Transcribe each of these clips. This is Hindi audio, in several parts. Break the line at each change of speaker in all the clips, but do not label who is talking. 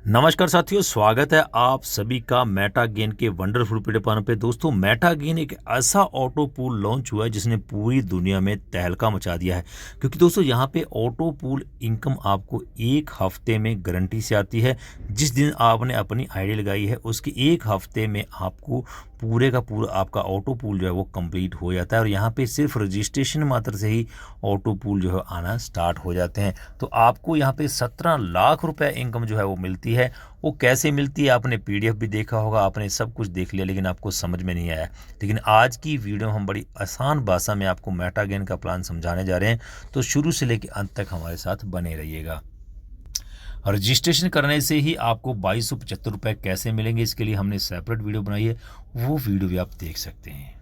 नमस्कार साथियों, स्वागत है आप सभी का मेटा गेन के वंडरफुल प्लेटफॉर्म पे। दोस्तों, मेटा गेन एक ऐसा ऑटो पूल लॉन्च हुआ है जिसने पूरी दुनिया में तहलका मचा दिया है। क्योंकि दोस्तों यहाँ पे ऑटो पूल इनकम आपको एक हफ्ते में गारंटी से आती है। जिस दिन आपने अपनी आईडी लगाई है उसके एक हफ्ते में आपको पूरे का पूरा आपका ऑटो पूल जो है वो कंप्लीट हो जाता है। और यहाँ पे सिर्फ रजिस्ट्रेशन मात्र से ही ऑटो पूल जो है आना स्टार्ट हो जाते हैं। तो आपको यहाँ पे 17 लाख रुपए इनकम जो है वो मिलती है। वो कैसे मिलती है, आपने पीडीएफ भी देखा होगा, आपने सब कुछ देख लिया, लेकिन आपको समझ में नहीं आया। लेकिन आज की वीडियो में हम बड़ी आसान भाषा में आपको मेटा गेन का प्लान समझाने जा रहे हैं, तो शुरू से लेकर अंत तक हमारे साथ बने रहिएगा। रजिस्ट्रेशन करने से ही आपको 2275 रुपये कैसे मिलेंगे, इसके लिए हमने सेपरेट वीडियो बनाई है, वो वीडियो भी आप देख सकते हैं।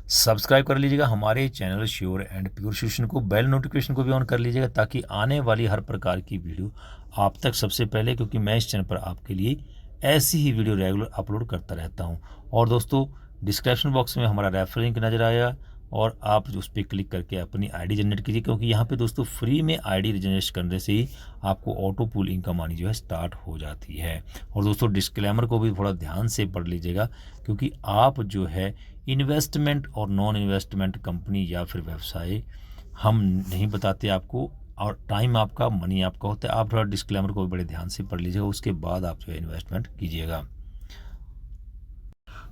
सब्सक्राइब कर लीजिएगा हमारे channel sure and pure solution को, बेल नोटिफिकेशन को भी ऑन कर लीजिएगा ताकि आने वाली हर प्रकार की वीडियो आप तक सबसे पहले, क्योंकि मैं इस चैनल पर आपके लिए ऐसी ही वीडियो रेगुलर अपलोड करता रहता हूं। और दोस्तों, डिस्क्रिप्शन बॉक्स में हमारा रेफरल लिंक नज़र आएगा और आप उस पर क्लिक करके अपनी आईडी जनरेट कीजिए, क्योंकि यहाँ पे दोस्तों फ्री में आईडी जनरेट करने से ही आपको ऑटो पूल इनकम आनी जो है स्टार्ट हो जाती है। और दोस्तों, डिस्क्लेमर को भी थोड़ा ध्यान से पढ़ लीजिएगा, क्योंकि आप जो है इन्वेस्टमेंट और नॉन इन्वेस्टमेंट कंपनी या फिर व्यवसाय हम नहीं बताते आपको, और टाइम आपका, मनी आपका होता है। आप थोड़ा डिस्क्लेमर को भी बड़े ध्यान से पढ़ लीजिएगा, उसके बाद आप जो है इन्वेस्टमेंट कीजिएगा।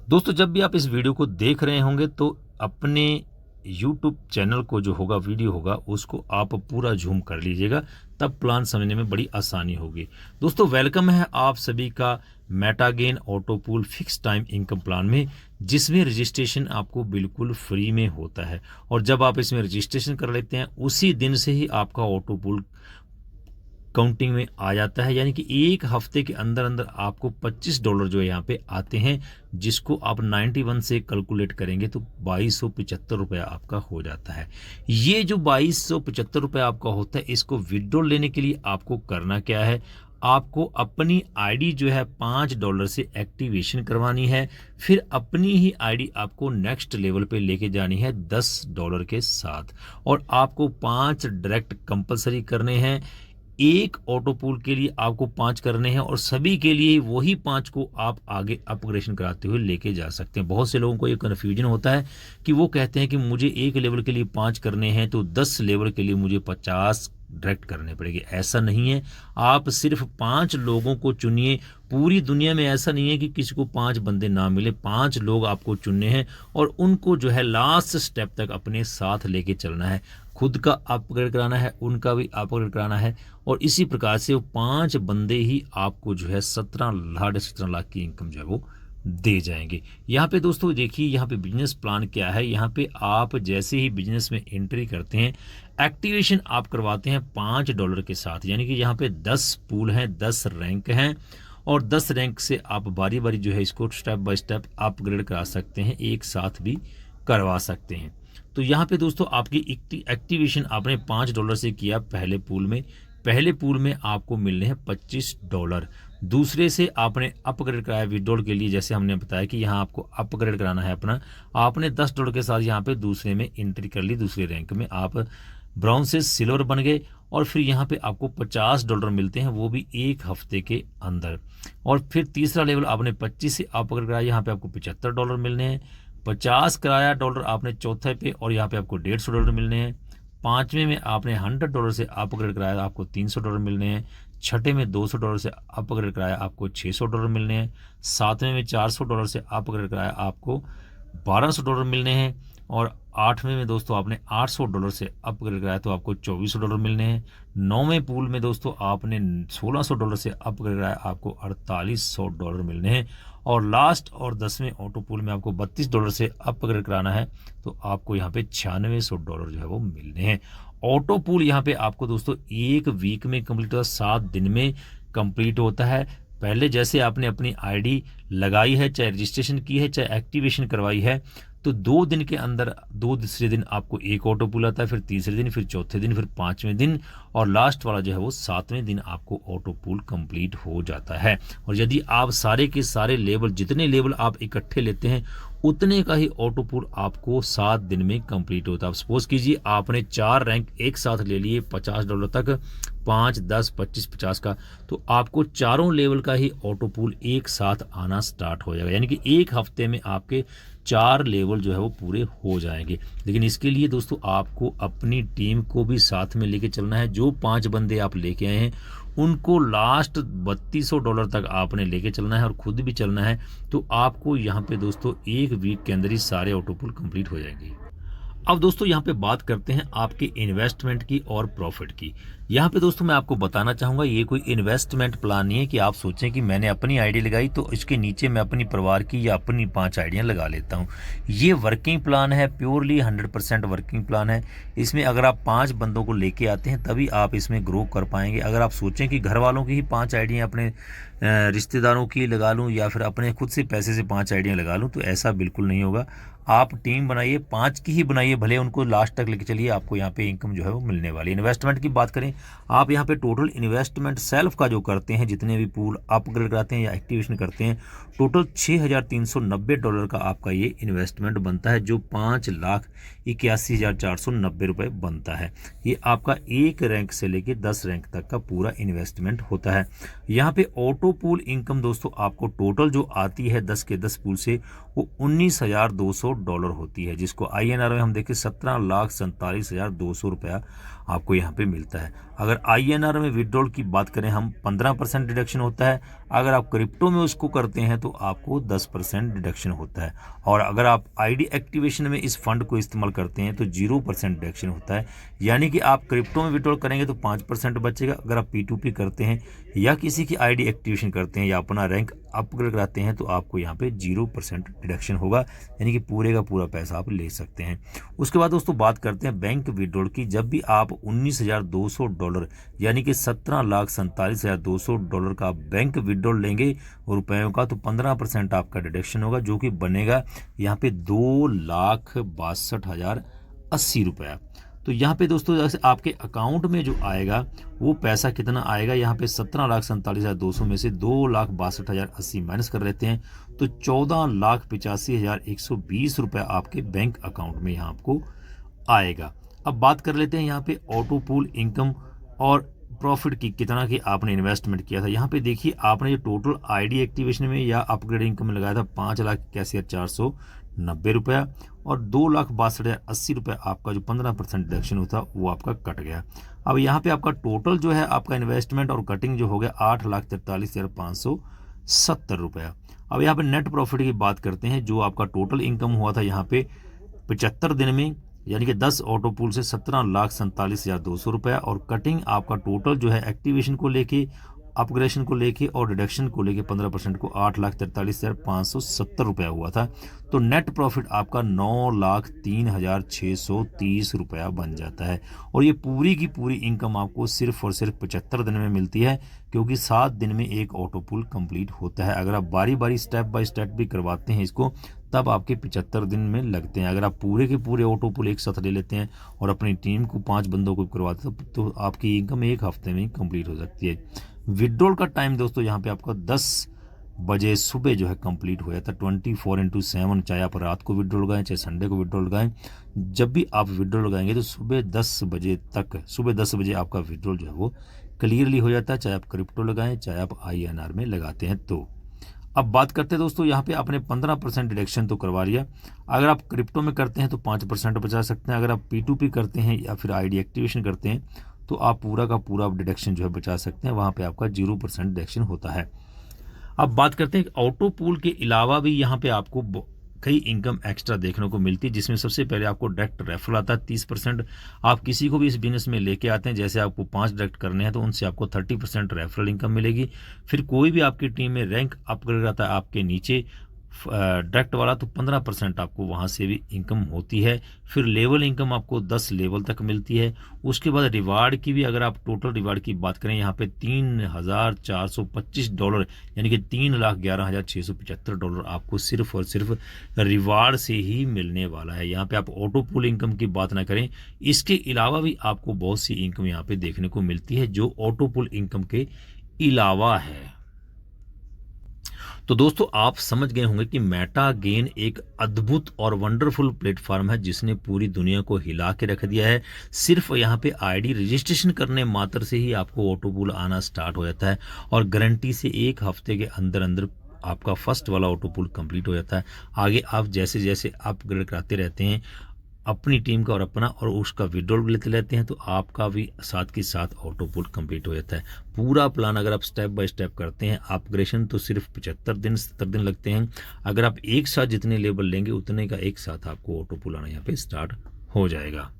दोस्तों, जब भी आप इस वीडियो को देख रहे होंगे तो अपने YouTube चैनल को जो होगा, वीडियो होगा, उसको आप पूरा जूम कर लीजिएगा, तब प्लान समझने में बड़ी आसानी होगी। दोस्तों, वेलकम है आप सभी का Meta gain auto pool fix time income plan में, जिसमें रजिस्ट्रेशन आपको बिल्कुल फ्री में होता है। और जब आप इसमें रजिस्ट्रेशन कर लेते हैं उसी दिन से ही आपका ऑटो पूल काउंटिंग में आ जाता है। यानी कि एक हफ्ते के अंदर अंदर आपको $25 जो है यहाँ पे आते हैं, जिसको आप 91 से कैलकुलेट करेंगे तो 2275 रुपये आपका हो जाता है। ये जो 2275 रुपये आपका होता है, इसको विड्रॉल लेने के लिए आपको करना क्या है, आपको अपनी आईडी जो है $5 से एक्टिवेशन करवानी है। फिर अपनी ही आईडी आपको नेक्स्ट लेवल पे लेके जानी है $10 के साथ। और आपको 5 डायरेक्ट कंपलसरी करने हैं। एक ऑटो पूल के लिए आपको 5 करने हैं और सभी के लिए वही 5 को आप आगे अपग्रेडेशन कराते हुए लेके जा सकते हैं। बहुत से लोगों को ये कन्फ्यूजन होता है कि वो कहते हैं कि मुझे एक लेवल के लिए 5 करने हैं तो 10 लेवल के लिए मुझे 50 डायरेक्ट करने पड़ेंगे। ऐसा नहीं है, आप सिर्फ 5 लोगों को चुनिए। पूरी दुनिया में ऐसा नहीं है कि किसी को 5 बंदे ना मिले, 5 लोग आपको चुनने हैं और उनको जो है लास्ट स्टेप तक अपने साथ लेके चलना है। खुद का अपग्रेड कराना है, उनका भी अपग्रेड कराना है, और इसी प्रकार से वो 5 बंदे ही आपको जो है 17 लाख की इनकम जो है वो दे जाएंगे। यहाँ पे दोस्तों देखिए, यहाँ पे बिजनेस प्लान क्या है। यहाँ पे आप जैसे ही बिजनेस में एंट्री करते हैं, एक्टिवेशन आप करवाते हैं $5 के साथ। यानी कि यहाँ पे 10 पूल हैं, 10 रैंक हैं, और 10 रैंक से आप बारी बारी जो है इसको स्टेप बाय स्टेप अपग्रेड करा सकते हैं, एक साथ भी करवा सकते हैं। तो यहाँ पे दोस्तों आपकी एक्टिवेशन आपने $5 से किया पहले पूल में। पहले पूल में आपको मिलने हैं $25। दूसरे से आपने अपग्रेड कराया विड्रॉल के लिए, जैसे हमने बताया कि यहाँ आपको अपग्रेड कराना है अपना, आपने $10 के साथ यहाँ पे दूसरे में एंट्री कर ली, दूसरे रैंक में आप ब्राउन से सिल्वर बन गए। और फिर यहाँ पे आपको $50 मिलते हैं, वो भी एक हफ्ते के अंदर। और फिर तीसरा लेवल आपने 25 से अपग्रेड कराया, यहाँ पे आपको $75 मिलने हैं। 50 कराया डॉलर आपने चौथे पे, और यहाँ पे आपको $150 मिलने हैं। पाँचवें में आपने $100 से अपग्रेड कराया, आपको $300 मिलने हैं। छठे में $200 से अपग्रेड कराया, आपको $600 मिलने हैं। सातवें में $400 से अपग्रेड कराया, आपको $1200 मिलने हैं। और आठवें में दोस्तों आपने $800 से अपग्रेड कराया तो आपको $2400 मिलने हैं। नौवें पूल में दोस्तों आपने $1600 से अपग्रेड कराया, आपको $4800 मिलने हैं। और लास्ट और 10वें ऑटो पूल में आपको $32 से अपग्रेड कराना है, तो आपको यहाँ पे $9600 जो है वो मिलने हैं। ऑटो पूल यहाँ पे आपको दोस्तों एक वीक में कंप्लीट होता है, 7 दिन में कंप्लीट होता है। पहले जैसे आपने अपनी आईडी लगाई है, चाहे रजिस्ट्रेशन की है, चाहे एक्टिवेशन करवाई है, तो 2 दिन के अंदर, दूसरे दिन आपको एक ऑटो पूल आता है, फिर तीसरे दिन, फिर चौथे दिन, फिर 5वें दिन, और लास्ट वाला जो है वो 7वें दिन आपको ऑटो पूल कंप्लीट हो जाता है। और यदि आप सारे के सारे लेवल, जितने लेवल आप इकट्ठे लेते हैं, उतने का ही ऑटो पूल आपको 7 दिन में कंप्लीट होता है। आप सपोज कीजिए आपने 4 रैंक एक साथ ले लिए $50 तक, 5, 10, 25, 50 का, तो आपको चारों लेवल का ही ऑटो पूल एक साथ आना स्टार्ट हो जाएगा। यानी कि एक हफ्ते में आपके 4 लेवल जो है वो पूरे हो जाएंगे। लेकिन इसके लिए दोस्तों आपको अपनी टीम को भी साथ में लेके चलना है। जो 5 बंदे आप लेके आए हैं उनको लास्ट $3200 तक आपने लेके चलना है और खुद भी चलना है। तो आपको यहाँ पे दोस्तों एक वीक के अंदर ही सारे ऑटो पूल कंप्लीट हो जाएंगे। अब दोस्तों यहाँ पे बात करते हैं आपके इन्वेस्टमेंट की और प्रॉफिट की। यहाँ पे दोस्तों मैं आपको बताना चाहूँगा, ये कोई इन्वेस्टमेंट प्लान नहीं है कि आप सोचें कि मैंने अपनी आईडी लगाई तो इसके नीचे मैं अपनी परिवार की या अपनी 5 आइडियाँ लगा लेता हूँ। ये वर्किंग प्लान है, प्योरली 100% वर्किंग प्लान है। इसमें अगर आप 5 बंदों को लेके आते हैं तभी आप इसमें ग्रो कर पाएंगे। अगर आप सोचें कि घर वालों की ही 5 आइडियाँ अपने रिश्तेदारों की लगा लूँ या फिर अपने खुद से पैसे से 5 आइडियाँ लगा लूँ, तो ऐसा बिल्कुल नहीं होगा। आप टीम बनाइए, 5 की ही बनाइए, भले उनको लास्ट तक लेके चलिए, आपको यहाँ पे इनकम जो है वो मिलने वाली है। इन्वेस्टमेंट की बात करें, आप यहाँ पे टोटल इन्वेस्टमेंट सेल्फ का जो करते हैं, जितने भी पूल अपग्रेड कराते हैं या एक्टिवेशन करते हैं, टोटल $6390 का आपका ये इन्वेस्टमेंट बनता है, जो 5,81,490 रुपये बनता है। ये आपका 1 रैंक से लेके 10 रैंक तक का पूरा इन्वेस्टमेंट होता है। यहाँ पे ऑटो पूल इनकम दोस्तों आपको टोटल जो आती है 10 के 10 पूल से, वो $19,200 होती है, जिसको INR में हम देखें 17,47,200 रुपया आपको यहाँ पे मिलता है। अगर INR में विड्रॉल की बात करें हम, 15% डिडक्शन होता है। अगर आप क्रिप्टो में उसको करते हैं तो आपको 10% डिडक्शन होता है। और अगर आप आईडी एक्टिवेशन में इस फंड को इस्तेमाल करते हैं तो 0% डिडक्शन होता है। यानी कि आप क्रिप्टो में विड्रॉल करेंगे तो 5% बचेगा। अगर आप P2P करते हैं या किसी की आईडी एक्टिवेशन करते हैं या अपना रैंक अपग्रेड कराते हैं तो आपको यहाँ पे 0% डिडक्शन होगा, यानी कि पूरे का पूरा पैसा आप ले सकते हैं। उसके बाद दोस्तों बात करते हैं बैंक विड्रॉल की। जब भी आप $19,200 यानी कि $17,47,200 का बैंक विड्रॉल लेंगे रुपयों का, तो 15% आपका डिडक्शन होगा, जो कि बनेगा यहाँ पे 2,62,080 रुपया। तो यहाँ पे दोस्तों जैसे आपके अकाउंट में जो आएगा वो पैसा कितना आएगा, यहाँ पे 17,47,200 में से 2,62,080 माइनस कर लेते हैं तो 14,85,120 रुपये आपके बैंक अकाउंट में यहाँ आपको आएगा। अब बात कर लेते हैं यहाँ पे ऑटो पूल इनकम और प्रॉफिट की, कितना की आपने इन्वेस्टमेंट किया था। यहाँ पे देखिए आपने जो टोटल आईडी एक्टिवेशन में या अपग्रेड इनकम में लगाया था 5,81,490 रुपया और 2,62,080 रुपये आपका जो 15% डिडक्शन होता वो आपका कट गया। अब यहाँ पे आपका टोटल जो है आपका इन्वेस्टमेंट और कटिंग जो हो गया 8,43,570 रुपया। अब यहाँ पे नेट प्रॉफिट की बात करते हैं। जो आपका टोटल इनकम हुआ था यहाँ पे 75 दिन में, यानी कि 10 ऑटो पूल से 17,47,200 रुपया, और कटिंग आपका टोटल जो है एक्टिवेशन को लेके, अपग्रेडेशन को लेके और डिडक्शन को लेके 15% को 8,43,570 रुपया हुआ था। तो नेट प्रॉफिट आपका 9,03,630 रुपया बन जाता है। और ये पूरी की पूरी इनकम आपको सिर्फ और सिर्फ 75 दिन में मिलती है, क्योंकि 7 दिन में एक ऑटो पूल कंप्लीट होता है। अगर आप बारी बारी स्टेप बाय स्टेप भी करवाते हैं इसको, तब आपके 75 दिन में लगते हैं। अगर आप पूरे के पूरे ऑटो पूल एक साथ ले लेते हैं और अपनी टीम को 5 बंदों को करवाते हैं तो आपकी इनकम एक हफ्ते में कंप्लीट हो सकती है। विड्रॉल का टाइम दोस्तों यहाँ पे आपका 10 बजे सुबह जो है कंप्लीट हो जाता है 24/7। चाहे आप रात को विड्रॉल लगाएं, चाहे संडे को विड्रॉल लगाएं, जब भी आप विड्रॉल लगाएंगे तो सुबह 10 बजे आपका विड्रॉल जो है वो क्लियरली हो जाता है, चाहे आप क्रिप्टो लगाएं चाहे आप INR में लगाते हैं। तो अब बात करते हैं दोस्तों, यहाँ पे आपने 15% डिडक्शन तो करवा लिया। अगर आप क्रिप्टो में करते हैं तो 5% बचा सकते हैं। अगर आप P2P करते हैं या फिर आईडी एक्टिवेशन करते हैं तो आप पूरा का पूरा डिडक्शन जो है बचा सकते हैं, वहाँ पे आपका 0% डिडक्शन होता है। अब बात करते हैं ऑटो पूल के अलावा भी यहाँ पे आपको कई इनकम एक्स्ट्रा देखने को मिलती है, जिसमें सबसे पहले आपको डायरेक्ट रेफरल आता है 30%। आप किसी को भी इस बिजनेस में लेके आते हैं, जैसे आपको 5 डायरेक्ट करने हैं तो उनसे आपको 30% रेफरल इनकम मिलेगी। फिर कोई भी आपकी टीम में रैंक अपग्रेड आता है आपके नीचे डायरेक्ट वाला, तो 15% आपको वहाँ से भी इनकम होती है। फिर लेवल इनकम आपको 10 लेवल तक मिलती है। उसके बाद रिवार्ड की भी, अगर आप टोटल रिवार्ड की बात करें, यहाँ पे $3,425 यानी कि $3,11,675 आपको सिर्फ और सिर्फ रिवार्ड से ही मिलने वाला है। यहाँ पे आप ऑटो पूल इनकम की बात ना करें, इसके अलावा भी आपको बहुत सी इनकम यहाँ पे देखने को मिलती है जो ऑटो पूल इनकम के अलावा है। तो दोस्तों आप समझ गए होंगे कि मेटा गेन एक अद्भुत और वंडरफुल प्लेटफॉर्म है जिसने पूरी दुनिया को हिला के रख दिया है। सिर्फ यहाँ पे आईडी रजिस्ट्रेशन करने मात्र से ही आपको ऑटो पूल आना स्टार्ट हो जाता है और गारंटी से 1 हफ्ते के अंदर अंदर आपका फर्स्ट वाला ऑटो पूल कंप्लीट हो जाता है। आगे आप जैसे जैसे अपग्रेड कराते रहते हैं अपनी टीम का और अपना और उसका विड्रॉल भी लेते रहते हैं तो आपका भी साथ के साथ ऑटो पुल कंप्लीट हो जाता है। पूरा प्लान अगर आप स्टेप बाय स्टेप करते हैं अपग्रेडेशन तो सिर्फ 75 दिन 70 दिन लगते हैं। अगर आप एक साथ जितने लेवल लेंगे उतने का एक साथ आपको ऑटो पुल आना यहाँ पे स्टार्ट हो जाएगा।